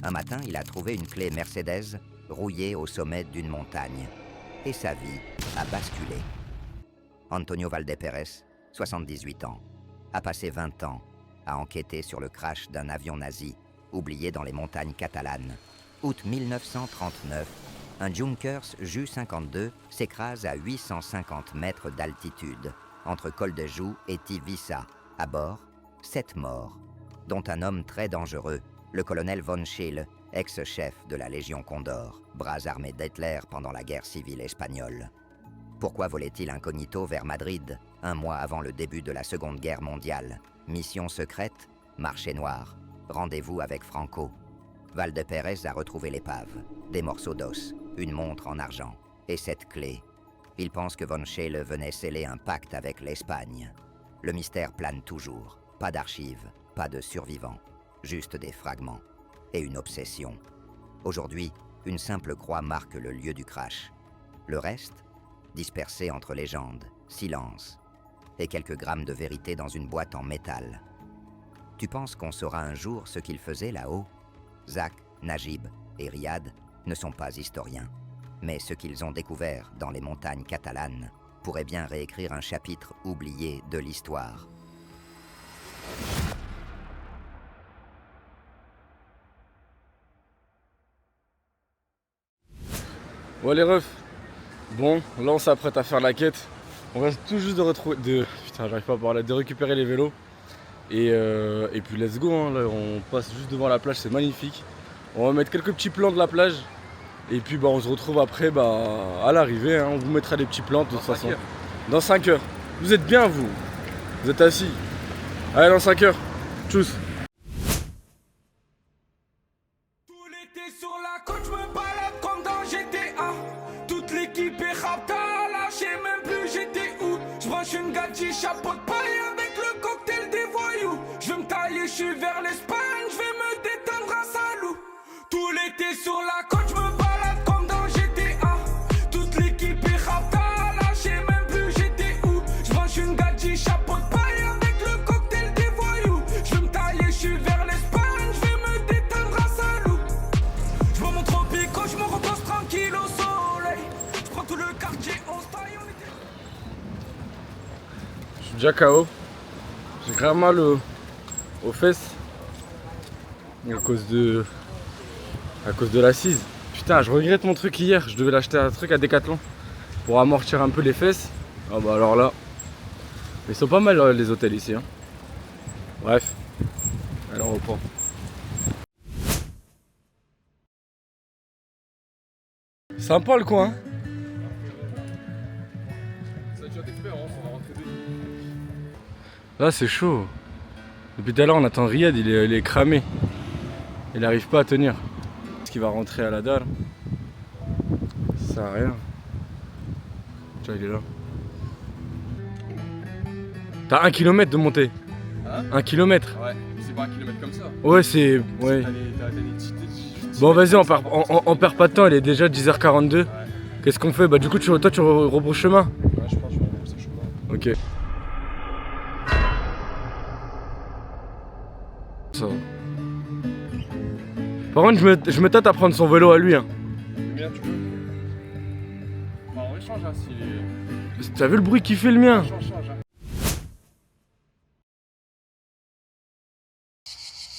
Un matin, il a trouvé une clé Mercedes rouillée au sommet d'une montagne. Et sa vie a basculé. Antonio Valdez-Pérez, 78 ans, a passé 20 ans à enquêter sur le crash d'un avion nazi oublié dans les montagnes catalanes. Août 1939, un Junkers Ju-52 s'écrase à 850 mètres d'altitude, entre Col de Joux et Tivissa. À bord, 7 morts, dont un homme très dangereux, le colonel von Schiele, ex-chef de la Légion Condor, bras armé d'Hitler pendant la guerre civile espagnole. Pourquoi volait-il incognito vers Madrid, un mois avant le début de la Seconde Guerre mondiale? Mission secrète, marché noir, rendez-vous avec Franco. Valdez-Pérez a retrouvé l'épave, des morceaux d'os, une montre en argent et cette clé. Il pense que von Schiele venait sceller un pacte avec l'Espagne. Le mystère plane toujours. Pas d'archives, pas de survivants, juste des fragments et une obsession. Aujourd'hui, une simple croix marque le lieu du crash. Le reste, dispersé entre légendes, silence et quelques grammes de vérité dans une boîte en métal. Tu penses qu'on saura un jour ce qu'ils faisaient là-haut? Zach, Najib et Riyad ne sont pas historiens, mais ce qu'ils ont découvert dans les montagnes catalanes pourrait bien réécrire un chapitre oublié de l'histoire. Ouais les refs, bon là on s'apprête à faire la quête. On reste tout juste de retrouver, putain j'arrive pas à parler, de récupérer les vélos. Et puis let's go, hein. Là on passe juste devant la plage, c'est magnifique. On va mettre quelques petits plans de la plage. Et puis bah on se retrouve après à l'arrivée, hein. On vous mettra des petits plans de toute façon. Dans 5 heures. Vous êtes bien vous? Vous êtes assis? Allez dans 5 heures. Tchuss. Tout l'été sur la côte, je me balade comme dans GTA. Toute l'équipe est rapta, là je sais même plus j'étais où. Je branche une gadget, chapeau de paille avec le cocktail des voyous. Je vais me tailler, je suis vers l'Espagne, je vais me détendre à Salou. Tout l'été sur la côte, je me balade comme dans GTA. Toute l'équipe est rapta, là je sais même plus j'étais où. Je branche une gadget, chapeau de paille avec le cocktail des voyous. Je vais me tailler, je suis vers l'Espagne, je vais me détendre à Salou. Je vois mon tropico, je me repose tranquille au soleil. Je prends tout le quartier au style. Je suis déjà KO. J'ai grave mal aux fesses. À cause de l'assise. Putain, je regrette mon truc hier. Je devais l'acheter un truc à Decathlon pour amortir un peu les fesses. Ah bah alors là, ils sont pas mal les hôtels ici, hein. Bref, allez on reprend. Sympa le coin, hein. Là c'est chaud. Depuis tout à l'heure on attend Riyad, il est cramé. Il n'arrive pas à tenir. Est-ce qu'il va rentrer à la dalle? Ça sert à rien. Tu vois, il est là. T'as 1 km de montée. Hein? 1 km. Ouais, mais c'est pas 1 kilomètre comme ça. Ouais, c'est. Ouais. Bon, vas-y, on perd pas de temps, il est déjà 10h42. Ouais. Qu'est-ce qu'on fait? Bah, du coup, toi, tu rebrousses chemin. Ouais, je pense que je vais rebrousser chemin. Ok. Ça va. Par contre, je me tâte à prendre son vélo à lui, hein. Combien tu veux? Bah, on échange, hein, s'il est. T'as vu le bruit qu'il fait le mien? Change, hein.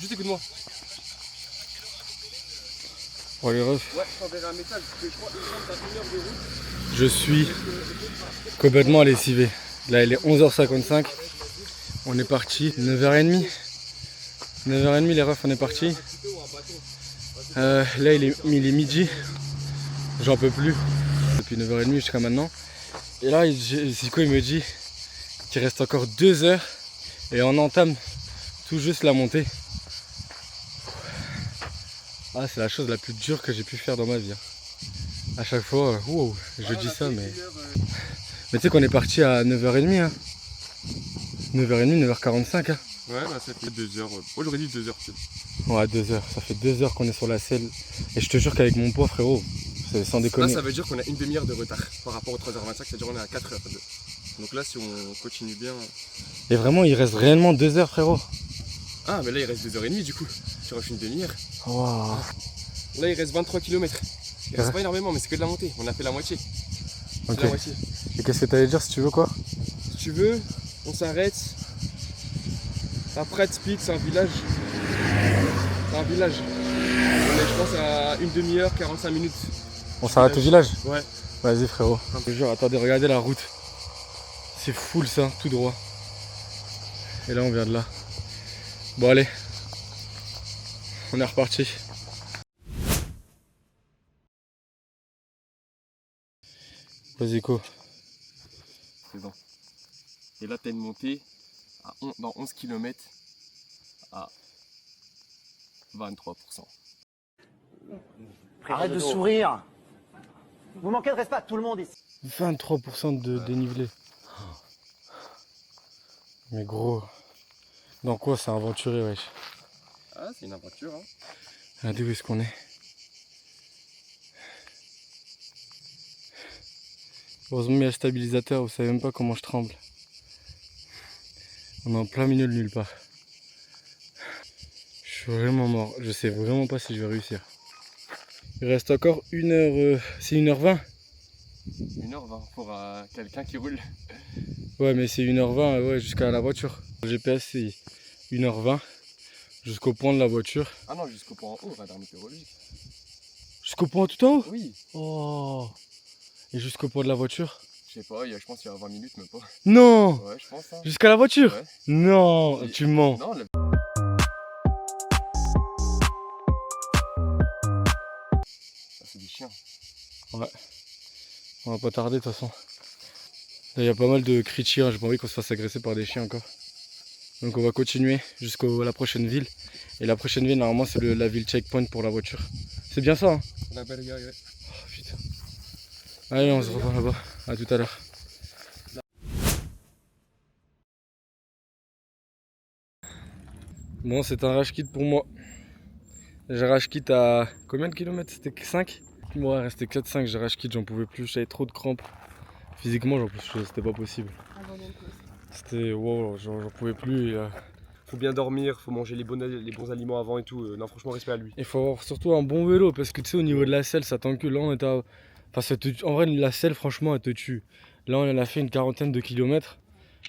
Juste écoute-moi. Oh les refs. Ouais, je t'enverrai un message parce que je crois que t'as 1 heure de route. Je suis complètement lessivé. Là, il est 11h55. On est parti. 9h30. 9h30 les refs, on est parti. Là, il est midi. J'en peux plus. Depuis 9h30 jusqu'à maintenant. Et là, Zico, il me dit qu'il reste encore 2 heures. Et on entame tout juste la montée. Ah, c'est la chose la plus dure que j'ai pu faire dans ma vie. À chaque fois, wow, je dis ça, mais tu sais qu'on est parti à 9h30. Hein. 9h30, 9h45. Hein. Ouais, bah ça fait 2 heures. Oh, j'aurais dit 2 heures. Ouais, 2 heures. Ça fait 2 heures qu'on est sur la selle. Et je te jure qu'avec mon poids, frérot, c'est sans déconner. Là, ça veut dire qu'on a une demi-heure de retard par rapport aux 3h25, c'est-à-dire qu'on est à 4h. Donc là, si on continue bien. Et vraiment, il reste réellement 2 heures, frérot. Ah, mais là, il reste 2h30 du coup. tu rushes une demi-heure. Waouh. Là, il reste 23 km. Il reste pas énormément, mais c'est que de la montée. On a fait la moitié. C'est Ok. la moitié. Et qu'est-ce que t'allais dire si tu veux quoi? Si tu veux, on s'arrête. Après, Speed, c'est un village. C'est un village. On est, je pense, à une demi-heure, 45 minutes. On s'arrête au village? Ouais. Vas-y frérot. Je te jure, attendez, regardez la route. C'est full ça, tout droit. Et là on vient de là. Bon allez. On est reparti. Vas-y go. C'est bon. Et là, t'as une montée dans 11 km à 23%. Arrête de sourire. Vous manquez de respect à tout le monde ici. 23% de dénivelé. Mais gros. Dans quoi c'est aventuré wesh. Ah, c'est une aventure, hein. Regardez où est-ce qu'on est. Heureusement il y a le stabilisateur, vous savez même pas comment je tremble. On est en plein milieu de nulle part. Je suis vraiment mort, je sais vraiment pas si je vais réussir. Il reste encore 1h, c'est 1h20. 1h20 pour quelqu'un qui roule. Ouais mais c'est 1h20 ouais, jusqu'à la voiture. Le GPS c'est 1h20 jusqu'au point de la voiture. Ah non, jusqu'au point en haut, radar météorologique. Jusqu'au point tout en haut? Oui. Oh. Et jusqu'au point de la voiture? Je sais pas, je pense qu'il y a 20 minutes, même pas. Non. Ouais, je pense. Hein. Jusqu'à la voiture? Ouais. Non, Oui. tu mens. Non, c'est des chiens. Ouais. On va pas tarder de toute façon. Là il y a pas mal de cris de chiens, j'ai pas envie qu'on se fasse agresser par des chiens encore. Donc on va continuer jusqu'à la prochaine ville. Et la prochaine ville normalement c'est la ville checkpoint pour la voiture. C'est bien ça hein? La belle gars, ouais. Oh putain. Allez on se revoit là-bas. À tout à l'heure. Bon c'est un rage kit pour moi. J'ai rage kit à combien de kilomètres? C'était 5? Ouais restait 4-5, j'ai rage kit, j'en pouvais plus, j'avais trop de crampes. Physiquement c'était pas possible. C'était wow, j'en pouvais plus. Faut bien dormir, faut manger les bons aliments avant et tout. Non, franchement, respect à lui. Il faut avoir surtout un bon vélo parce que tu sais au niveau de la selle ça t'encule. Là on est à... Enfin, en vrai la selle franchement elle te tue. Là on en a fait une quarantaine de kilomètres.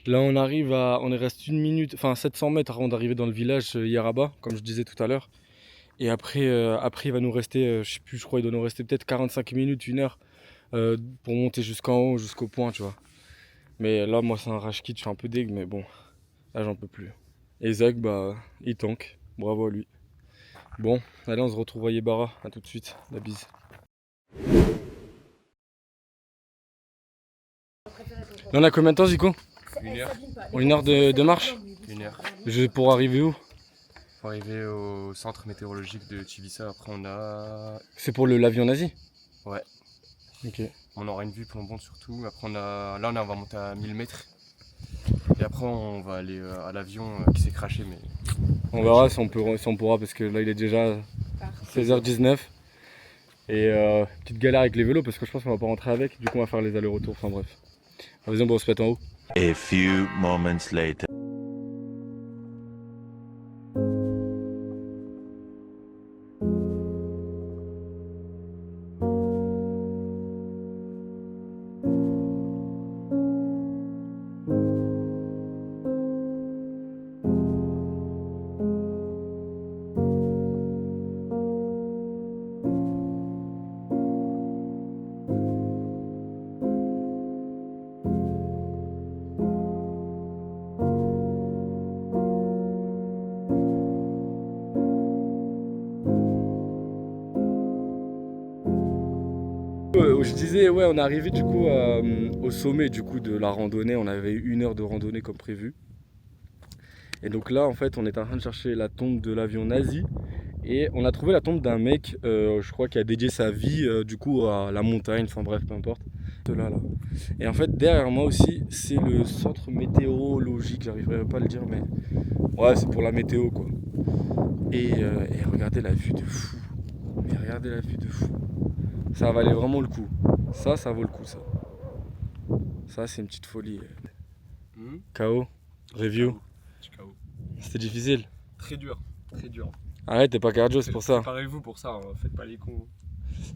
Là on arrive à... On est reste 1 minute, enfin 700 mètres avant d'arriver dans le village Yaraba, comme je disais tout à l'heure. Et après, il va nous rester, je sais plus, je crois il doit nous rester peut-être 45 minutes, 1 heure pour monter jusqu'en haut, jusqu'au point tu vois. Mais là moi c'est un rage kit, je suis un peu deg mais bon, là j'en peux plus. Et Zach bah il tank, bravo à lui. Bon, allez on se retrouve à Yebara, à tout de suite, la bise. Là on a combien de temps Zico? 1 heure. 1 heure de marche? 1 heure. Pour arriver où? Pour arriver au centre météorologique de Tivissa, après on a... C'est pour l'avion nazi? Ouais. Ok. On aura une vue plombante surtout. Après on va monter à 1000 mètres. Et après on va aller à l'avion qui s'est craché. Mais On verra si on pourra parce que là il est déjà 16h19. Et petite galère avec les vélos parce que je pense qu'on va pas rentrer avec. Du coup on va faire les allers-retours, enfin bref. Vas-y on se met en haut. A few moments later. Je disais ouais on est arrivé du coup au sommet du coup de la randonnée, on avait 1 heure de randonnée comme prévu. Et donc là en fait on est en train de chercher la tombe de l'avion nazi et on a trouvé la tombe d'un mec je crois qui a dédié sa vie du coup à la montagne, enfin bref peu importe. De là. Et en fait derrière moi aussi c'est le centre météorologique, j'arriverai pas à le dire mais ouais c'est pour la météo quoi. Et regardez la vue de fou, mais regardez la vue de fou. Ça valait vraiment le coup. Ça vaut le coup ça. Ça c'est une petite folie. KO, review. KO. C'était difficile. Très dur, très dur. Arrête, t'es pas cardio, c'est pour ça. Préparez-vous pour ça, hein. Faites pas les cons.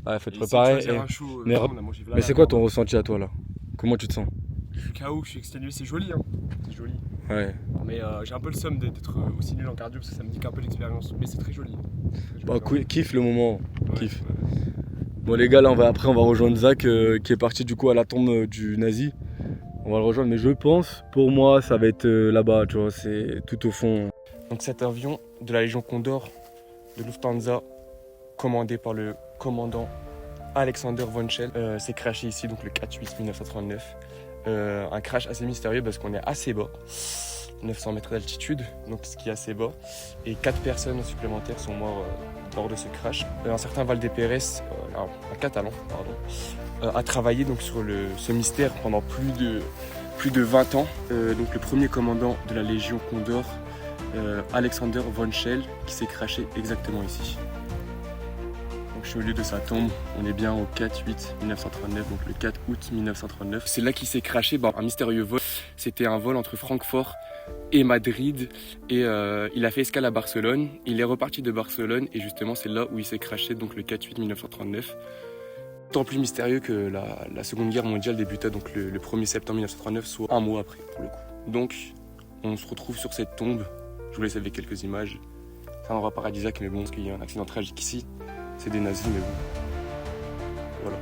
Ouais, faut te Et préparer. essayer de choisir un show, mais vraiment, on a mangé mais c'est quoi ton ressenti à toi là? Comment tu te sens? Je suis KO, je suis exténué, c'est joli, hein. C'est joli. Ouais. Mais j'ai un peu le seum d'être aussi nul en cardio parce que ça me nique un peu l'expérience. Mais c'est très joli. Très Bah, joli, kiffe le moment. ouais. Kiffe. Ouais. Bon les gars, là après on va rejoindre Zach qui est parti du coup à la tombe du nazi. On va le rejoindre, mais je pense, pour moi, ça va être là-bas, tu vois, c'est tout au fond. Donc cet avion de la Légion Condor de Lufthansa, commandé par le commandant Alexander von Schell, s'est crashé ici, donc le 4-8 1939. Un crash assez mystérieux parce qu'on est assez bas, 900 mètres d'altitude, donc ce qui est assez bas. Et 4 personnes supplémentaires sont mortes lors de ce crash. Un certain Valdez-Pérez, un Catalan, pardon, a travaillé donc sur ce mystère pendant plus de 20 ans. Donc le premier commandant de la Légion Condor, Alexander von Schell, qui s'est crashé exactement ici. Donc je suis au lieu de sa tombe, on est bien au 4-8-1939, donc le 4 août 1939. C'est là qu'il s'est crashé, un mystérieux vol. C'était un vol entre Francfort et Madrid, et il a fait escale à Barcelone. Il est reparti de Barcelone, et justement c'est là où il s'est crashé, donc le 4-8-1939. Tant plus mystérieux que la Seconde Guerre mondiale débuta donc le 1er septembre 1939, soit un mois après pour le coup. Donc on se retrouve sur cette tombe, je vous laisse avec quelques images. C'est un endroit paradisiaque, mais bon, parce qu'il y a un accident tragique ici. C'est des nazis, mais bon. Voilà.